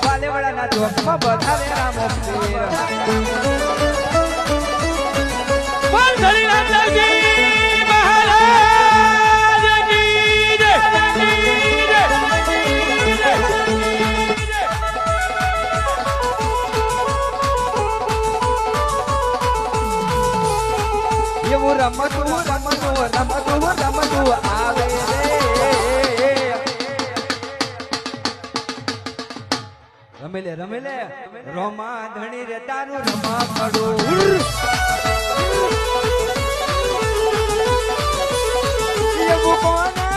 વાલેવાડાના ચોકમાં બધાને રામ પીર બોલ ધરી રામદેવજી મહારાજ કી જય એવું રમતું આવે રે રમેલે રોમા ધણી રે તારું રમા પડું એવું કોને